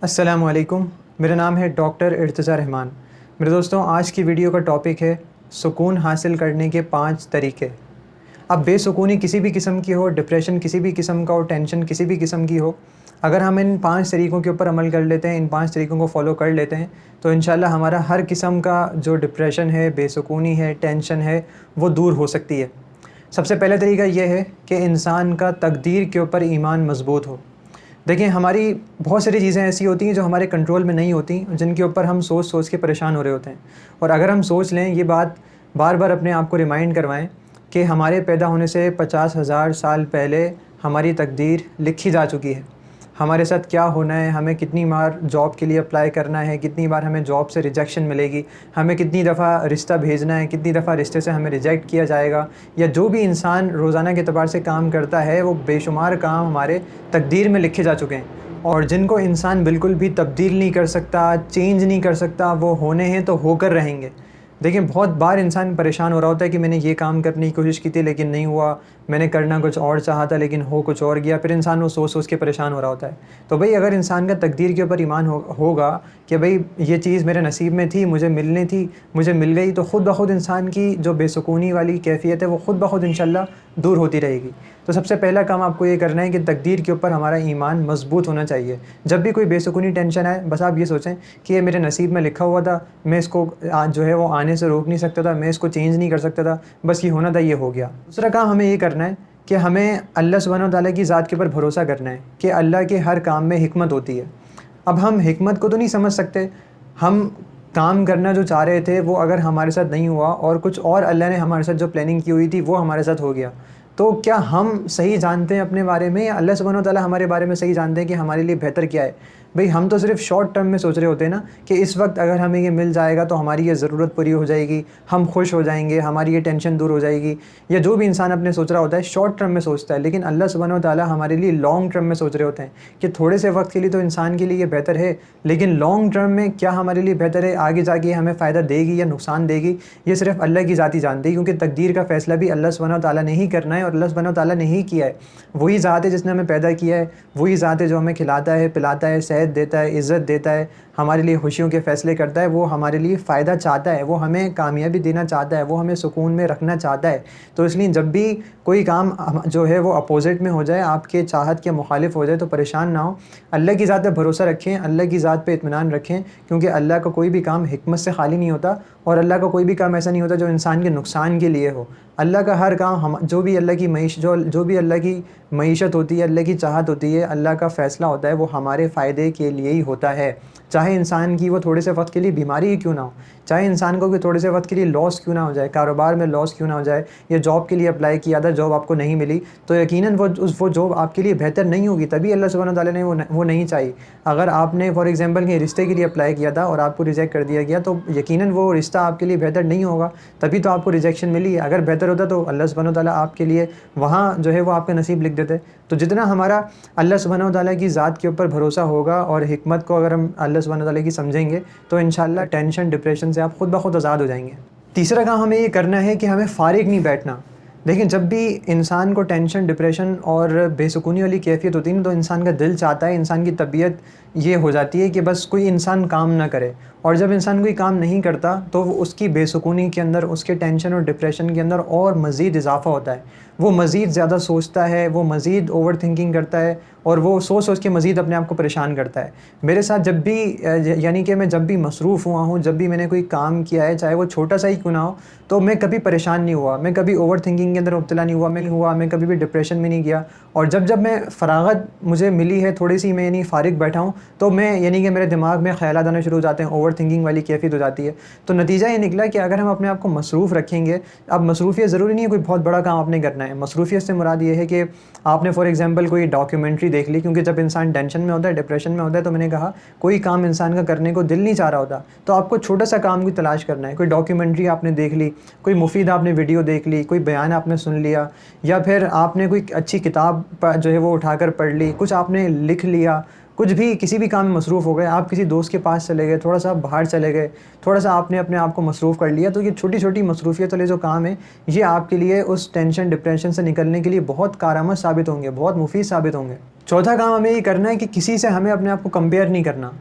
अस्सलामुअलैकुम। मेरा नाम है डॉक्टर इर्तिज़ा रहमान। मेरे दोस्तों, आज की वीडियो का टॉपिक है सुकून हासिल करने के 5 तरीके। अब बेसुकूनी किसी भी किस्म की हो, डिप्रेशन किसी भी किस्म का हो, टेंशन किसी भी किस्म की हो, अगर हम इन 5 तरीकों के ऊपर अमल कर लेते हैं, इन 5 तरीकों को फ़ॉलो कर लेते हैं, तो इंशाल्लाह हमारा हर किस्म का जो डिप्रेशन है, बेसुकूनी है, टेंशन है, वो दूर हो सकती है। सबसे पहला तरीका ये है कि इंसान का तकदीर के ऊपर ईमान मज़बूत हो। देखिए, हमारी बहुत सारी चीज़ें ऐसी होती हैं जो हमारे कंट्रोल में नहीं होती, जिनके ऊपर हम सोच-सोच के परेशान हो रहे होते हैं। और अगर हम सोच लें, ये बात बार-बार अपने आप को रिमाइंड करवाएँ कि हमारे पैदा होने से 50,000 साल पहले हमारी तकदीर लिखी जा चुकी है। हमारे साथ क्या होना है, हमें कितनी बार जॉब के लिए अप्लाई करना है, कितनी बार हमें जॉब से रिजेक्शन मिलेगी, हमें कितनी दफ़ा रिश्ता भेजना है, कितनी दफ़ा रिश्ते से हमें रिजेक्ट किया जाएगा, या जो भी इंसान रोज़ाना के एतबार से काम करता है, वो बेशुमार काम हमारे तकदीर में लिखे जा चुके हैं। और जिनको इंसान बिल्कुल भी तब्दील नहीं कर सकता, चेंज नहीं कर सकता, वो होने हैं तो होकर रहेंगे। देखिए, बहुत बार इंसान परेशान हो रहा होता है कि मैंने ये काम करने की कोशिश की थी लेकिन नहीं हुआ, मैंने करना कुछ और चाहा था लेकिन हो कुछ और गया, फिर इंसान वो सोच-सोच के परेशान हो रहा होता है। तो भई, अगर इंसान का तकदीर के ऊपर ईमान होगा कि भई ये चीज़ मेरे नसीब में थी, मुझे मिलनी थी, मुझे मिल गई, तो ख़ुद ब ख़ुद इंसान की जो बेसुकूनी वाली कैफ़ियत है, वो ख़ुद ब ख़ुद इंशाल्लाह दूर होती रहेगी। तो सबसे पहला काम आपको ये करना है कि तकदीर के ऊपर हमारा ईमान मज़बूत होना चाहिए। जब भी कोई बेसुकूनी टेंशन आए, बस आप ये सोचें कि ये मेरे नसीब में लिखा हुआ था, मैं इसको जो है वो आने से रोक नहीं सकता था, मैं इसको चेंज नहीं कर सकता था, बस ये होना था, ये हो गया। दूसरा काम हमें ये करना है कि हमें अल्लाह सुब्हानहू व तआला की ज़ात के ऊपर भरोसा करना है कि अल्लाह के हर काम में हिकमत होती है। अब हम हिकमत को तो नहीं समझ सकते, हम काम करना जो चाह रहे थे वो अगर हमारे साथ नहीं हुआ और कुछ और अल्लाह ने हमारे साथ जो प्लानिंग की हुई थी वो हमारे साथ हो गया, तो क्या हम सही जानते हैं अपने बारे में, या अल्लाह सुब्हानहू व तआला हमारे बारे में सही जानते हैं कि हमारे लिए बेहतर क्या है? भई, हम तो सिर्फ़ शॉर्ट टर्म में सोच रहे होते हैं ना कि इस वक्त अगर हमें ये मिल जाएगा तो हमारी ये ज़रूरत पूरी हो जाएगी, हम खुश हो जाएँगे, हमारी ये टेंशन दूर हो जाएगी, या जो भी इंसान अपने सोच रहा होता है शॉर्ट टर्म में सोचता है। लेकिन अल्लाह सुब्हानहू व तआला हमारे लिए लॉन्ग टर्म में सोच रहे होते हैं कि थोड़े से वक्त के लिए तो इंसान के लिए ये बेहतर है, लेकिन लॉन्ग टर्म में क्या हमारे लिए बेहतर है, आगे जाके हमें फ़ायदा देगी या नुकसान देगी, ये सिर्फ़ अल्लाह की ज़ात ही जानती है, क्योंकि तकदीर का फ़ैसला भी अल्लाह सुब्हानहू व तआला ने ही करना है और अल्लाह सुब्हानहू व तआला ने ही किया है। वही ज़ात है जिसने हमें पैदा किया है, वही ज़ात है जो हमें खिलाता है, पिलाता है, सेहत देता है, इज़्ज़त देता है, हमारे लिए खुशियों के फ़ैसले करता है, वो हमारे लिए फ़ायदा चाहता है, वो हमें कामयाबी देना चाहता है, वो हमें सुकून में रखना चाहता है। तो इसलिए जब भी कोई काम जो है वो अपोज़िट में हो जाए, आपके चाहत के मुखालिफ हो जाए, तो परेशान ना हो, अल्लाह की ज़ात पे भरोसा रखें, अल्लाह की ज़ात पे इत्मीनान रखें, क्योंकि अल्लाह का कोई भी काम हिकमत से खाली नहीं होता और अल्लाह का कोई भी काम ऐसा नहीं होता जो इंसान के नुकसान के लिए हो। अल्लाह का हर काम जो भी अल्लाह की मईशत होती है, अल्लाह की चाहत होती है, अल्लाह का फ़ैसला होता है, वो हमारे फ़ायदे के लिए ही होता है। चाहे इंसान की वो थोड़े से वक़्त के लिए बीमारी ही क्यों ना हो, चाहे इंसान को भी थोड़े से वक़्त के लिए लॉस क्यों ना हो जाए, कारोबार में लॉस क्यों ना हो जाए, या जॉब के लिए अप्लाई किया था, जॉब आपको नहीं मिली, तो यकीनन वो जॉब आपके लिए बेहतर नहीं होगी, तभी अल्लाह सुब्हानहू व तआला ने वो नहीं चाहिए। अगर आपने फॉर एग्ज़ाम्पल कहीं रिश्ते के लिए अप्लाई किया था और आपको रिजेक्ट कर दिया गया, तो यकीनन वो रिश्ता आपके लिए बेहतर नहीं होगा, तभी तो आपको रिजेक्शन मिली है। अगर बेहतर होता तो अल्लाह सुब्हानहू व तआला आपके लिए वहाँ जो है वो आपका नसीब लिख देते। तो जितना हमारा अल्लाह सुब्हानहू व तआला की ज़ात के ऊपर भरोसा होगा और हिकमत को अगर हम अल्लाह सुब्हानहू व तआला की समझेंगे, तो इंशाल्लाह टेंशन, डिप्रेशन से आप ख़ुद ब ख़ुद आज़ाद हो जाएँगे। तीसरा काम हमें ये करना है कि हमें फ़ारिग नहीं बैठना। देखिए, जब भी इंसान को टेंशन, डिप्रेशन और बेसुकूनी वाली कैफ़ियत होती है ना, तो इंसान का दिल चाहता है, इंसान की तबीयत ये हो जाती है कि बस कोई इंसान काम ना करे, और जब इंसान कोई काम नहीं करता तो वो उसकी बेसुकूनी के अंदर, उसके टेंशन और डिप्रेशन के अंदर और मज़ीद इज़ाफ़ा होता है। वो मज़ीद ज़्यादा सोचता है, वो मज़ीद ओवर थिंकिंग करता है, और वो सोच-सोच के मज़ीद अपने आप को परेशान करता है। मेरे साथ जब भी यानी कि मैं जब भी मसरूफ़ हुआ हूँ, जब भी मैंने कोई काम किया है, चाहे वो छोटा सा ही क्यों ना हो, तो मैं कभी परेशान नहीं हुआ, मैं कभी ओवर थिंकिंग के अंदर मुब्तला नहीं हुआ, मैं कभी भी डिप्रेशन में नहीं गया। और जब मैं फ़राग़त मुझे मिली है थोड़ी-सी, मैं यानी फ़ारिग बैठा हूँ, तो मैं यानी कि मेरे दिमाग में ख़यालात आने शुरू हो जाते हैं, ओवर थिंकिंग वाली कैफ़ियत हो जाती है। तो नतीजा ये निकला कि अगर हम अपने आप को मसरूफ़ रखेंगे, अब मसरूफ़ियत ज़रूरी नहीं है कोई बहुत बड़ा काम आपने करना है। मसरूफ़ियत से मुराद ये है कि आपने फॉर एग्ज़ाम्पल कोई डॉक्यूमेंट्री देख ली, क्योंकि जब इंसान टेंशन में होता है, डिप्रेशन में होता है, तो मैंने कहा कोई काम इंसान का करने को दिल नहीं चाह रहा होता, तो आपको छोटा सा काम की तलाश करना है। कोई डॉक्यूमेंट्री आपने देख ली, कोई मुफीद आपने वीडियो देख ली, कोई बयान आपने सुन लिया, या फिर आपने कोई अच्छी किताब जो है वो उठाकर पढ़ ली, कुछ आपने लिख लिया, कुछ भी किसी भी काम में मसरूफ़ हो गए, आप किसी दोस्त के पास चले गए, थोड़ा सा बाहर चले गए, थोड़ा सा आपने अपने आप को मसरूफ़ कर लिया, तो ये छोटी छोटी मसरूफ़ियत वाले जो काम है ये आपके लिए उस टेंशन डिप्रेशन से निकलने के लिए बहुत कारआमद साबित होंगे, बहुत मुफीद साबित होंगे। चौथा काम हमें ये करना है कि किसी से हमें अपने आप को कंपेयर नहीं करना।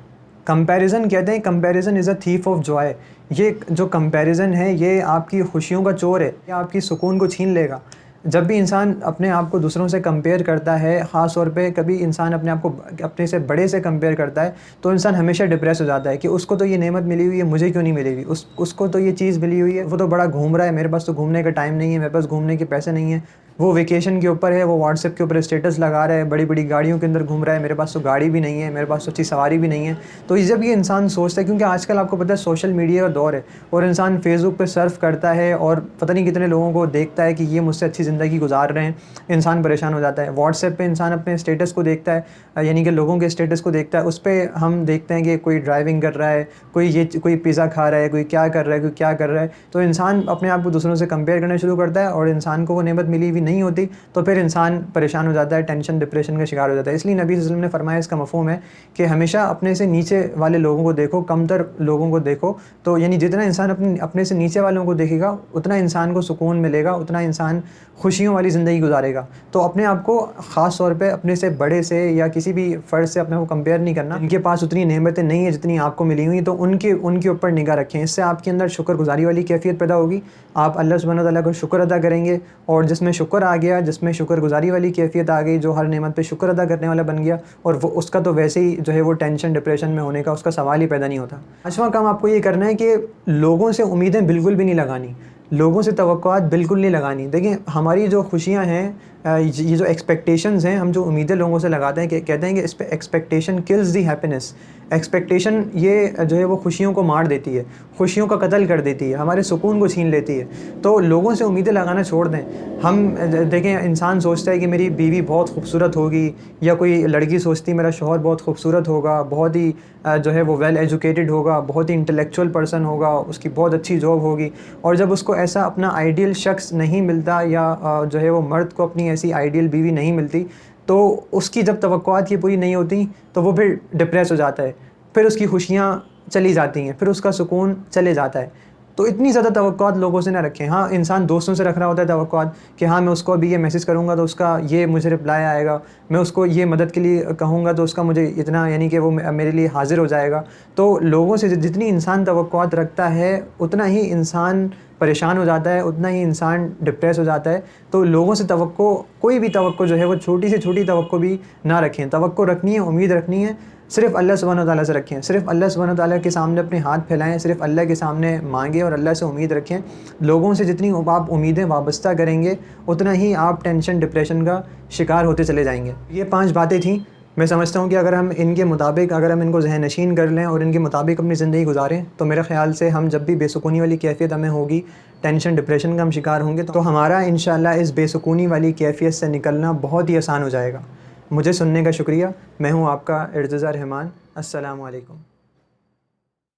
कंपैरिज़न कहते हैं, comparison is a thief of Joy. ये जो कंपैरिज़न है ये आपकी खुशियों का चोर है, ये आपकी सुकून को छीन लेगा। जब भी इंसान अपने आप को दूसरों से कंपेयर करता है, ख़ास तौर पे कभी इंसान अपने आप को अपने से बड़े से कंपेयर करता है, तो इंसान हमेशा डिप्रेस हो जाता है कि उसको तो ये नेमत मिली हुई है, मुझे क्यों नहीं मिली हुई, उसको तो ये चीज़ मिली हुई है, वो तो बड़ा घूम रहा है, मेरे पास तो घूमने का टाइम नहीं है, मेरे पास घूमने के पैसे नहीं है। वो वेकेशन के ऊपर है, वो व्हाट्सएप के ऊपर स्टेटस लगा रहा है, बड़ी बड़ी गाड़ियों के अंदर घूम रहा है, मेरे पास तो गाड़ी भी नहीं है, मेरे पास तो अच्छी सवारी भी नहीं है। तो जब ये इंसान सोचता है, क्योंकि आजकल आपको पता है सोशल मीडिया का दौर है और इंसान फेसबुक पे सर्फ करता है और पता नहीं कितने लोगों को देखता है कि ये मुझसे अच्छी ज़िंदगी गुजार रहे हैं, इंसान परेशान हो जाता है। व्हाट्सएप पे इंसान अपने स्टेटस को देखता है, यानी कि लोगों के स्टेटस को देखता है, उस पर हम देखते हैं कि कोई ड्राइविंग कर रहा है, कोई पिज़्ज़ा खा रहा है, कोई क्या कर रहा है, कोई क्या कर रहा है। तो इंसान अपने आप को दूसरों से कंपेयर करना शुरू करता है और इंसान को वो नेमत मिली हुई नहीं होती, तो फिर इंसान परेशान हो जाता है, टेंशन डिप्रेशन का शिकार हो जाता है। इसलिए नबी सल्लल्लाहु अलैहि वसल्लम ने फरमाया, इसका मफ़हूम है कि हमेशा अपने से नीचे वाले लोगों को देखो, कमतर लोगों को देखो। तो यानी जितना इंसान अपने से नीचे वालों को देखेगा उतना इंसान को सुकून मिलेगा, उतना इंसान खुशियों वाली ज़िंदगी गुजारेगा। तो अपने आप को ख़ास तौर पे अपने से बड़े से या किसी भी फ़र्द से अपने को कंपेयर नहीं करना। इनके पास उतनी नेमतें नहीं है जितनी आपको मिली हुई, तो उनके ऊपर निगाह रखें। इससे आपके अंदर शुक्रगुज़ारी वाली कैफ़ियत पैदा होगी, आप अल्लाह सुब्हानहू व तआला को शुक्र अदा करेंगे, और जिसमें शुक्र आ गया, जिसमें शुक्रगुज़ारी वाली कैफ़ियत आ गई, जो हर नेमत पे शुक्र अदा करने वाला बन गया, और वो उसका तो वैसे ही जो है वो टेंशन डिप्रेशन में होने का उसका सवाल ही पैदा नहीं होता। पाँचवां काम आपको ये करना है कि लोगों से उम्मीदें बिल्कुल भी नहीं लगानी, लोगों से तवक्कुआत बिल्कुल नहीं लगानी। देखिए हमारी जो खुशियाँ हैं, ये जो एक्सपेक्टेशंस हैं, हम जो उम्मीदें लोगों से लगाते हैं, कि कहते हैं कि इस पे एक्सपेक्टेशन किल्स दी हैप्पीनेस। एक्सपेक्टेशन ये जो है वो खुशियों को मार देती है, खुशियों का कत्ल कर देती है, हमारे सुकून को छीन लेती है। तो लोगों से उम्मीदें लगाना छोड़ दें। हम देखें, इंसान सोचता है कि मेरी बीवी बहुत खूबसूरत होगी, या कोई लड़की सोचती है मेरा शौहर बहुत खूबसूरत होगा, बहुत ही जो है वो वेल एजुकेटेड होगा, बहुत ही इंटेलेक्चुअल पर्सन होगा, उसकी बहुत अच्छी जॉब होगी। और जब उसको ऐसा अपना आइडियल शख्स नहीं मिलता, या जो है वो मर्द को अपनी ऐसी आइडियल बीवी नहीं मिलती, तो उसकी जब तवक्कुआत ये पूरी नहीं होती तो वो फिर डिप्रेस हो जाता है, फिर उसकी खुशियाँ चली जाती हैं, फिर उसका सुकून चले जाता है। तो इतनी ज़्यादा तवक्कुआत लोगों से ना रखें। हाँ, इंसान दोस्तों से रख रहा होता है तवक्कुआत कि हाँ, मैं उसको अभी ये मैसेज करूँगा तो उसका ये मुझे रिप्लाई आएगा, मैं उसको ये मदद के लिए कहूँगा तो उसका मुझे इतना, यानी कि वो मेरे लिए हाज़िर हो जाएगा। तो लोगों से जितनी इंसान तवक्कुआत रखता है उतना ही इंसान परेशान हो जाता है, उतना ही इंसान डिप्रेस हो जाता है। तो लोगों से कोई भी तवक्को जो है वो छोटी से छोटी तवक्को भी ना रखें। तवक्को रखनी है, उम्मीद रखनी है, सिर्फ़ अल्लाह सुब्हानहू व तआला से रखें। सिर्फ़ अल्लाह सुब्हानहू व तआला के सामने अपने हाथ फैलाएँ, सिर्फ़ अल्लाह के सामने मांगें और अल्लाह से उम्मीद रखें। लोगों से जितनी आप उम्मीदें वाबस्ता करेंगे उतना ही आप टेंशन डिप्रेशन का शिकार होते चले जाएंगे। ये 5 बातें थीं। मैं समझता हूँ कि अगर हम इनके मुताबिक, अगर हम इनको ज़हन नशीन कर लें और इनके मुताबिक अपनी ज़िंदगी गुजारें, तो मेरे ख़्याल से हम जब भी बेसुकूनी वाली कैफ़ियत हमें होगी, टेंशन डिप्रेशन का हम शिकार होंगे, तो हमारा इंशाअल्लाह इस बेसुकूनी वाली कैफ़ियत से निकलना बहुत ही आसान हो जाएगा। मुझे सुनने का शुक्रिया। मैं हूँ आपका इर्तिज़ा रहमान। अस्सलामु अलैकुम।